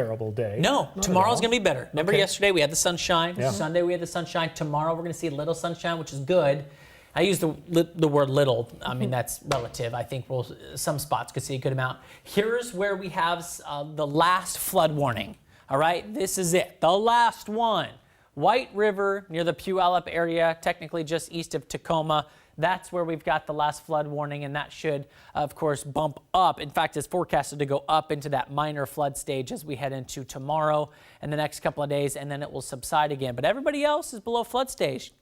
terrible day. No, tomorrow's going to be better. Remember yesterday we had the sunshine. Yeah. Sunday we had the sunshine. Tomorrow we're going to see a little sunshine, which is good. I use the word little. I mean, that's relative. I think some spots could see a good amount. Here's where we have the last flood warning. All right, this is it. The last one. White River near the Puyallup area, technically just east of Tacoma. That's where we've got the last flood warning, and that should, of course, bump up. In fact, it's forecasted to go up into that minor flood stage as we head into tomorrow and the next couple of days, and then it will subside again. But everybody else is below flood stage.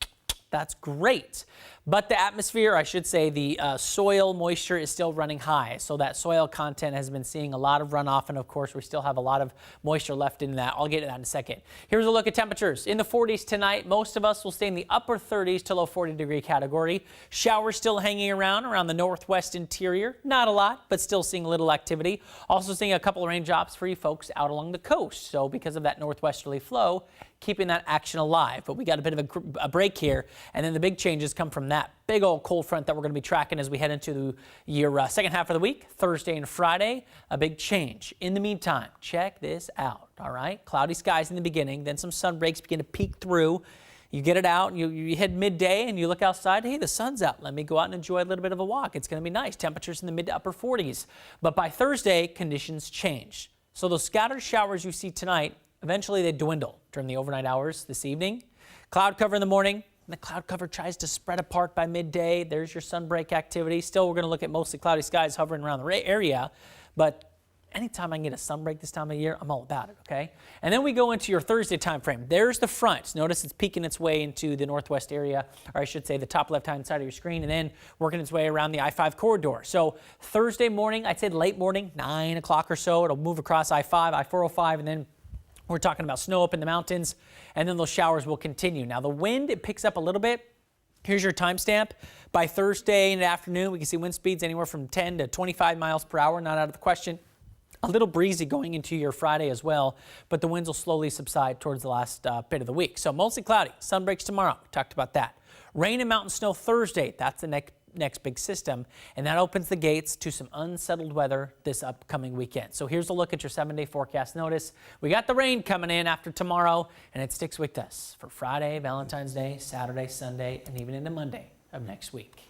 That's great. But the atmosphere, I should say, the soil moisture is still running high. So that soil content has been seeing a lot of runoff. And of course, we still have a lot of moisture left in that. I'll get to that in a second. Here's a look at temperatures. In the 40s tonight, most of us will stay in the upper 30s to low 40-degree category. Showers still hanging around the northwest interior. Not a lot, but still seeing a little activity. Also seeing a couple of raindrops for you folks out along the coast. So because of that northwesterly flow, keeping that action alive. But we got a bit of a break here, and then the big changes come from that big old cold front that we're going to be tracking as we head into your second half of the week, Thursday and Friday. A big change. In the meantime, check this out, all right? Cloudy skies in the beginning, then some sun breaks begin to peek through. You get it out, you hit midday, and you look outside. Hey, the sun's out. Let me go out and enjoy a little bit of a walk. It's going to be nice. Temperatures in the mid to upper 40s. But by Thursday, conditions change. So those scattered showers you see tonight, eventually they dwindle during the overnight hours this evening. Cloud cover in the morning. And the cloud cover tries to spread apart by midday. There's your sunbreak activity. Still, we're going to look at mostly cloudy skies hovering around the area. But anytime I can get a sunbreak this time of year, I'm all about it, okay? And then we go into your Thursday time frame. There's the front. Notice it's peeking its way into the northwest area, or I should say the top left-hand side of your screen, and then working its way around the I-5 corridor. So Thursday morning, I'd say late morning, 9 o'clock or so, it'll move across I-5, I-405, and then we're talking about snow up in the mountains, and then those showers will continue. Now, the wind, it picks up a little bit. Here's your timestamp. By Thursday in the afternoon, we can see wind speeds anywhere from 10 to 25 miles per hour, not out of the question. A little breezy going into your Friday as well, but the winds will slowly subside towards the last bit of the week. So mostly cloudy. Sun breaks tomorrow. We talked about that. Rain and mountain snow Thursday. That's the next big system, and that opens the gates to some unsettled weather this upcoming weekend. So here's a look at your 7-day forecast. Notice we got the rain coming in after tomorrow, and it sticks with us for Friday, Valentine's Day, Saturday, Sunday, and even into Monday of next week.